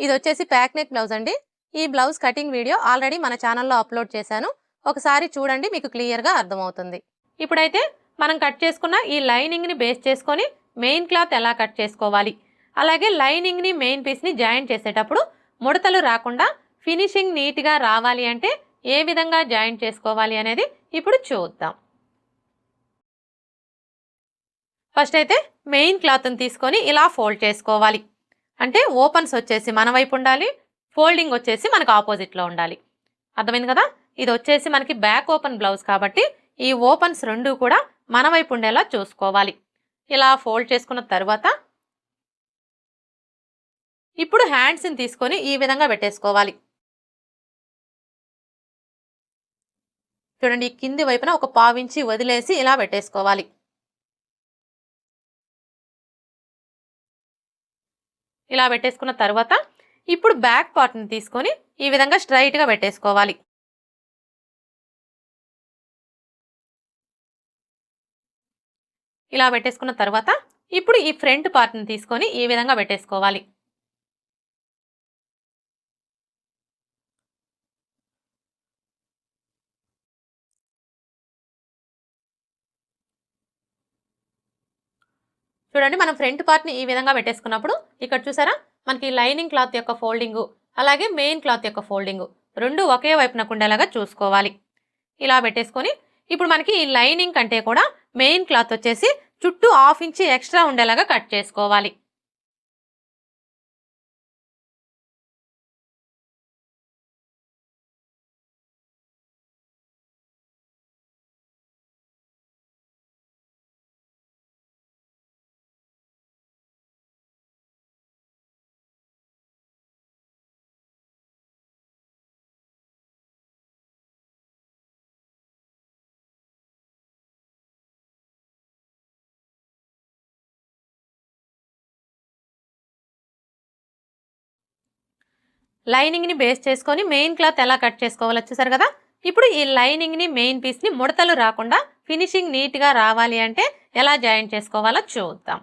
ఇది వచ్చేసి pack neck blouse అండి. ఈ బ్లౌజ్ కటింగ్ వీడియో ఆల్రెడీ మన ఛానల్లో అప్లోడ్ చేశాను. ఒకసారి చూడండి, మీకు క్లియర్‌గా అర్థమవుతుంది. ఇప్పుడైతే మనం కట్ చేసుకున్న ఈ లైనింగ్‌ని బేస్ చేసుకొని మెయిన్ క్లాత్ ఎలా కట్ చేసుకోవాలి, అలాగే లైనింగ్‌ని మెయిన్ పీస్‌ని జాయిన్ చేసేటప్పుడు ముడతలు రాకుండా ఫినిషింగ్ నీట్‌గా రావాలి అంటే ఏ విధంగా జాయిన్ చేసుకోవాలి అనేది ఇప్పుడు చూద్దాం. ఫస్ట్ అయితే మెయిన్ క్లాత్‌ని తీసుకొని ఇలా ఫోల్డ్ చేసుకోవాలి. అంటే ఓపెన్స్ వచ్చేసి మన వైపు ఉండాలి, ఫోల్డింగ్ వచ్చేసి మనకు ఆపోజిట్లో ఉండాలి. అర్థమైంది కదా? ఇది వచ్చేసి మనకి బ్యాక్ ఓపెన్ బ్లౌజ్ కాబట్టి ఈ ఓపెన్స్ రెండు కూడా మన వైపు ఉండేలా చూసుకోవాలి. ఇలా ఫోల్డ్ చేసుకున్న తర్వాత ఇప్పుడు హ్యాండ్స్ని తీసుకొని ఈ విధంగా పెట్టేసుకోవాలి. చూడండి, ఈ కింది వైపున ఒక పావించి వదిలేసి ఇలా పెట్టేసుకోవాలి. ఇలా పెట్టేసుకున్న తర్వాత ఇప్పుడు బ్యాక్ పార్ట్ని తీసుకొని ఈ విధంగా స్ట్రైట్‌గా పెట్టేసుకోవాలి. ఇలా పెట్టేసుకున్న తర్వాత ఇప్పుడు ఈ ఫ్రంట్ పార్ట్ని తీసుకొని ఈ విధంగా పెట్టేసుకోవాలి. చూడండి, మనం ఫ్రంట్ పార్ట్ని ఈ విధంగా పెట్టేసుకున్నప్పుడు ఇక్కడ చూసారా, మనకి లైనింగ్ క్లాత్ యొక్క ఫోల్డింగు అలాగే మెయిన్ క్లాత్ యొక్క ఫోల్డింగు రెండు ఒకే వైపునకు ఉండేలాగా చూసుకోవాలి. ఇలా పెట్టేసుకొని ఇప్పుడు మనకి ఈ లైనింగ్ కంటే కూడా మెయిన్ క్లాత్ వచ్చేసి చుట్టూ 1/2 ఇంచ్ ఎక్స్ట్రా ఉండేలాగా కట్ చేసుకోవాలి. లైనింగ్ని బేస్ చేసుకొని మెయిన్ క్లాత్ ఎలా కట్ చేసుకోవాలో చూసారు కదా. ఇప్పుడు ఈ లైనింగ్ని మెయిన్ పీస్ని ముడతలు రాకుండా ఫినిషింగ్ నీట్‌గా రావాలి అంటే ఎలా జాయిన్ చేసుకోవాలో చూద్దాం.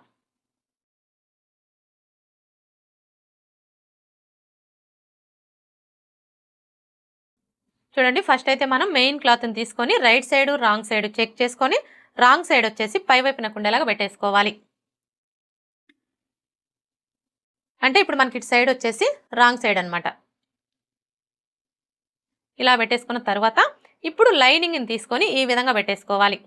చూడండి, ఫస్ట్ అయితే మనం మెయిన్ క్లాత్ని తీసుకొని right side wrong side check చేసుకొని రాంగ్ సైడ్ వచ్చేసి పై వైపునకు ఉండేలాగా పెట్టేసుకోవాలి. అంటే ఇప్పుడు మనకి ఇటు సైడ్ వచ్చేసి రాంగ్ సైడ్ అనమాట. ఇలా పెట్టేసుకున్న తర్వాత ఇప్పుడు లైనింగ్ని తీసుకొని ఈ విధంగా పెట్టేసుకోవాలి.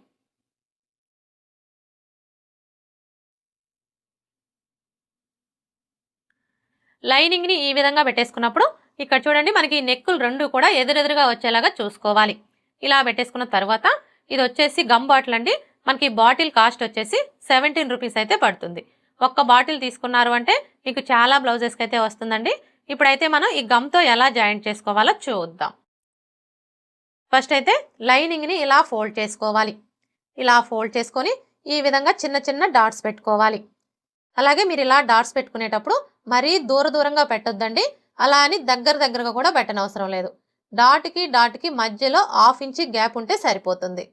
లైనింగ్ని ఈ విధంగా పెట్టేసుకున్నప్పుడు ఇక్కడ చూడండి, మనకి నెక్కులు రెండు కూడా ఎదురెదురుగా వచ్చేలాగా చూసుకోవాలి. ఇలా పెట్టేసుకున్న తర్వాత ఇది వచ్చేసి గమ్ బాటిల్ అండి. మనకి బాటిల్ కాస్ట్ వచ్చేసి 17 రూపీస్ అయితే పడుతుంది. ఒక్క బాటిల్ తీసుకున్నారు అంటే మీకు చాలా బ్లౌజెస్కి అయితే వస్తుందండి. ఇప్పుడైతే మనం ఈ గమ్తో ఎలా జాయింట్ చేసుకోవాలో చూద్దాం. ఫస్ట్ అయితే లైనింగ్ని ఇలా ఫోల్డ్ చేసుకోవాలి. ఇలా ఫోల్డ్ చేసుకొని ఈ విధంగా చిన్న చిన్న డాట్స్ పెట్టుకోవాలి. అలాగే మీరు ఇలా డాట్స్ పెట్టుకునేటప్పుడు మరీ దూరంగా పెట్టొద్దండి. అలా అని దగ్గరగా కూడా పెట్టనవసరం లేదు. డాట్కి మధ్యలో 1/2 ఇంచ్ గ్యాప్ ఉంటే సరిపోతుంది.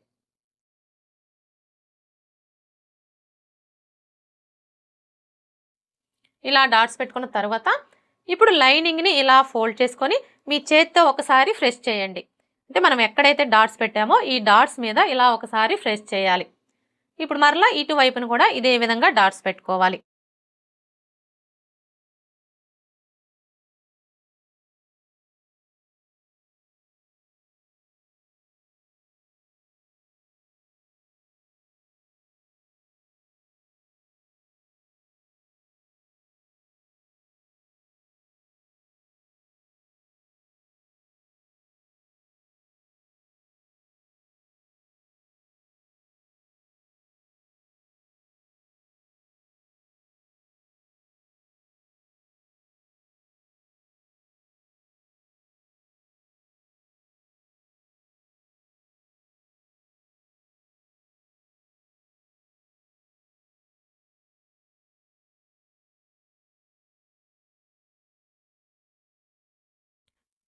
ఇలా డాట్స్ పెట్టుకున్న తర్వాత ఇప్పుడు లైనింగ్ని ఇలా ఫోల్డ్ చేసుకొని మీ చేత్తో ఒకసారి ప్రెస్ చేయండి. అంటే మనం ఎక్కడైతే డాట్స్ పెట్టామో ఈ డాట్స్ మీద ఇలా ఒకసారి ప్రెస్ చేయాలి. ఇప్పుడు మరలా ఇటువైపును కూడా ఇదే విధంగా డాట్స్ పెట్టుకోవాలి.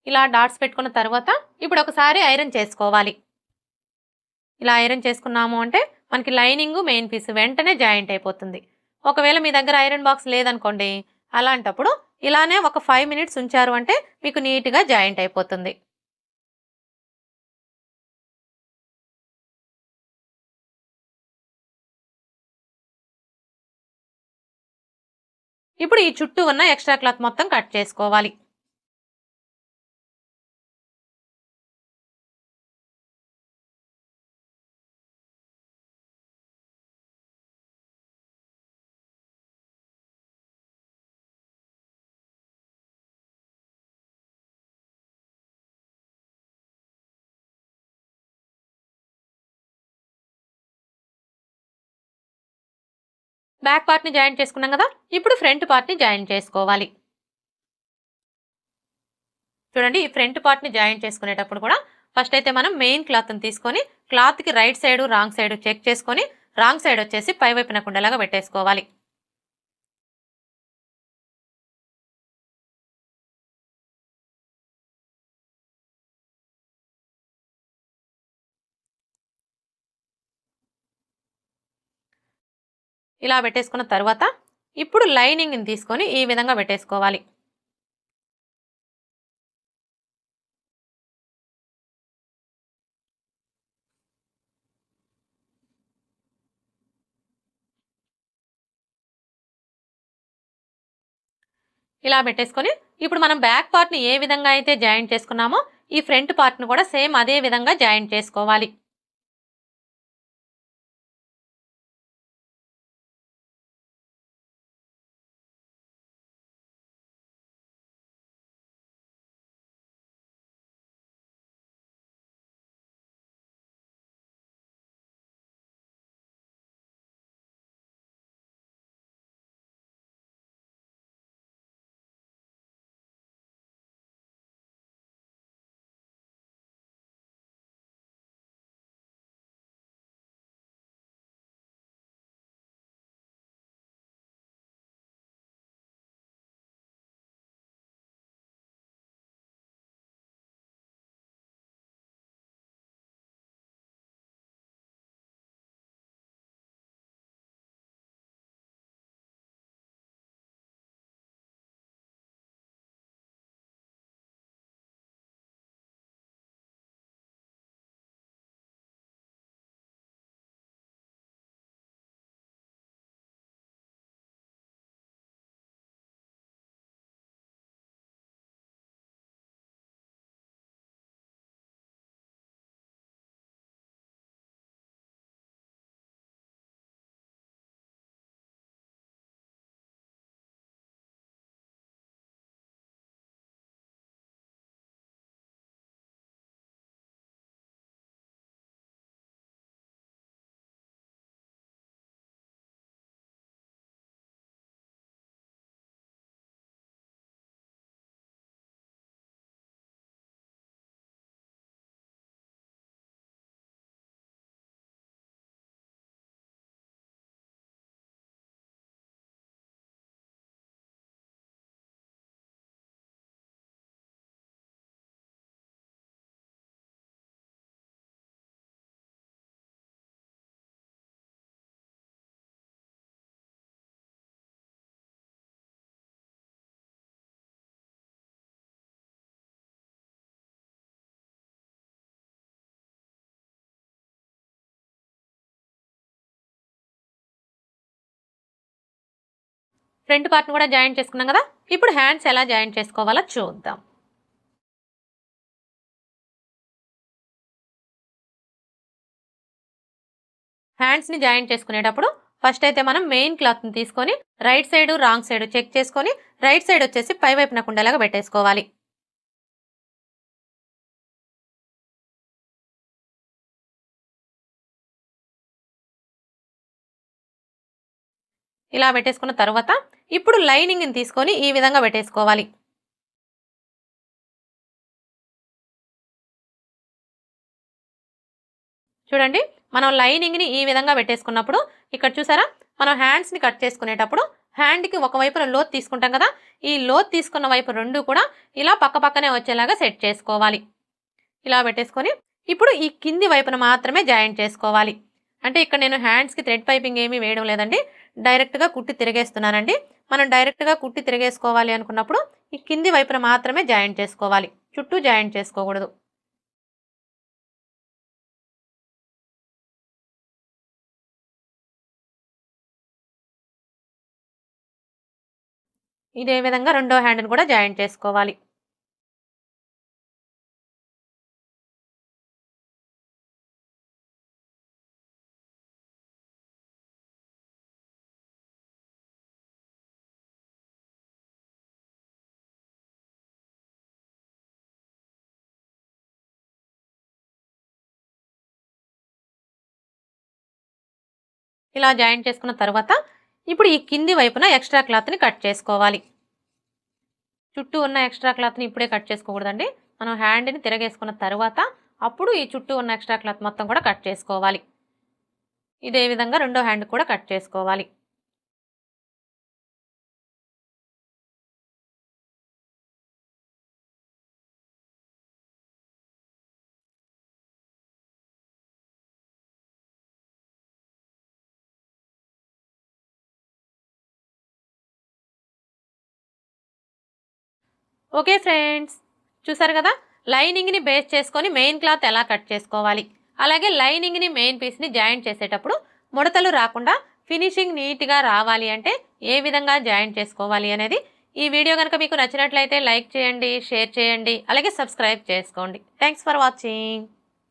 ఇలా డాట్స్ పెట్టుకున్న తర్వాత ఇప్పుడు ఒకసారి ఐరన్ చేసుకోవాలి. ఇలా ఐరన్ చేసుకున్నాము అంటే మనకి లైనింగ్ మెయిన్ పీస్ వెంటనే జాయింట్ అయిపోతుంది. ఒకవేళ మీ దగ్గర ఐరన్ బాక్స్ లేదనుకోండి, అలాంటప్పుడు ఇలానే ఒక 5 మినిట్స్ ఉంచారు అంటే మీకు నీట్గా జాయింట్ అయిపోతుంది. ఇప్పుడు ఈ చుట్టూ ఉన్న ఎక్స్ట్రా క్లాత్ మొత్తం కట్ చేసుకోవాలి. బ్యాక్ పార్ట్ని జాయింట్ చేసుకున్నాం కదా, ఇప్పుడు ఫ్రంట్ పార్ట్ని జాయింట్ చేసుకోవాలి. చూడండి, ఈ ఫ్రంట్ పార్ట్ని జాయింట్ చేసుకునేటప్పుడు కూడా ఫస్ట్ అయితే మనం మెయిన్ క్లాత్ని తీసుకొని క్లాత్కి right side wrong side check చేసుకొని రాంగ్ సైడ్ వచ్చేసి పై వైపున కుండలాగా పెట్టేసుకోవాలి. ఇలా పెట్టేసుకున్న తర్వాత ఇప్పుడు లైనింగ్ని తీసుకొని ఈ విధంగా పెట్టేసుకోవాలి. ఇలా పెట్టేసుకొని ఇప్పుడు మనం బ్యాక్ పార్ట్ని ఏ విధంగా అయితే జాయింట్ చేసుకున్నామో ఈ ఫ్రంట్ పార్ట్ను కూడా సేమ్ అదే విధంగా జాయింట్ చేసుకోవాలి. ఫ్రంట్ పార్ట్ని కూడా జాయింట్ చేసుకున్నాం కదా, ఇప్పుడు హ్యాండ్స్ ఎలా జాయింట్ చేసుకోవాలో చూద్దాం. హ్యాండ్స్ని జాయింట్ చేసుకునేటప్పుడు ఫస్ట్ అయితే మనం మెయిన్ క్లాత్ని తీసుకొని right side wrong side check చేసుకొని రైట్ సైడ్ వచ్చేసి పై వైపున కుండలాగా పెట్టేసుకోవాలి. ఇలా పెట్టేసుకున్న తర్వాత ఇప్పుడు లైనింగ్ని తీసుకొని ఈ విధంగా పెట్టేసుకోవాలి. చూడండి, మనం లైనింగ్ని ఈ విధంగా పెట్టేసుకున్నప్పుడు ఇక్కడ చూసారా, మనం హ్యాండ్స్ని కట్ చేసుకునేటప్పుడు హ్యాండ్కి ఒక వైపున లోత్ తీసుకుంటాం కదా, ఈ లోత్ తీసుకున్న వైపు రెండు కూడా ఇలా పక్క పక్కనే వచ్చేలాగా సెట్ చేసుకోవాలి. ఇలా పెట్టేసుకొని ఇప్పుడు ఈ కింది వైపున మాత్రమే జాయింట్ చేసుకోవాలి. అంటే ఇక్కడ నేను హ్యాండ్స్కి థ్రెడ్ పైపింగ్ ఏమీ వేయడం లేదండి, డైరెక్ట్గా కుట్టి తిరిగేస్తున్నానండి. మనం డైరెక్ట్గా కుట్టి తిరిగేసుకోవాలి అనుకున్నప్పుడు ఈ కింది వైపున మాత్రమే జాయింట్ చేసుకోవాలి, చుట్టూ జాయింట్ చేసుకోకూడదు. ఇదే విధంగా రెండో హ్యాండ్ని కూడా జాయింట్ చేసుకోవాలి. ఇలా జాయింట్ చేసుకున్న తర్వాత ఇప్పుడు ఈ కింది వైపున ఎక్స్ట్రా క్లాత్ని కట్ చేసుకోవాలి. చుట్టూ ఉన్న ఎక్స్ట్రా క్లాత్ని ఇప్పుడే కట్ చేసుకోకూడదండి. మనం హ్యాండ్ని తిరగేసుకున్న తర్వాత అప్పుడు ఈ చుట్టూ ఉన్న ఎక్స్ట్రా క్లాత్ మొత్తం కూడా కట్ చేసుకోవాలి. ఇదే విధంగా రెండో హ్యాండ్ కూడా కట్ చేసుకోవాలి. ఓకే ఫ్రెండ్స్, చూసారు కదా లైనింగ్ని బేస్ చేసుకొని మెయిన్ క్లాత్ ఎలా కట్ చేసుకోవాలి, అలాగే లైనింగ్ని మెయిన్ పీస్ని జాయింట్ చేసేటప్పుడు ముడతలు రాకుండా ఫినిషింగ్ నీట్గా రావాలి అంటే ఏ విధంగా జాయింట్ చేసుకోవాలి అనేది ఈ వీడియో కనుక మీకు నచ్చినట్లయితే లైక్ చేయండి, షేర్ చేయండి, అలాగే సబ్స్క్రైబ్ చేసుకోండి. Thanks for watching.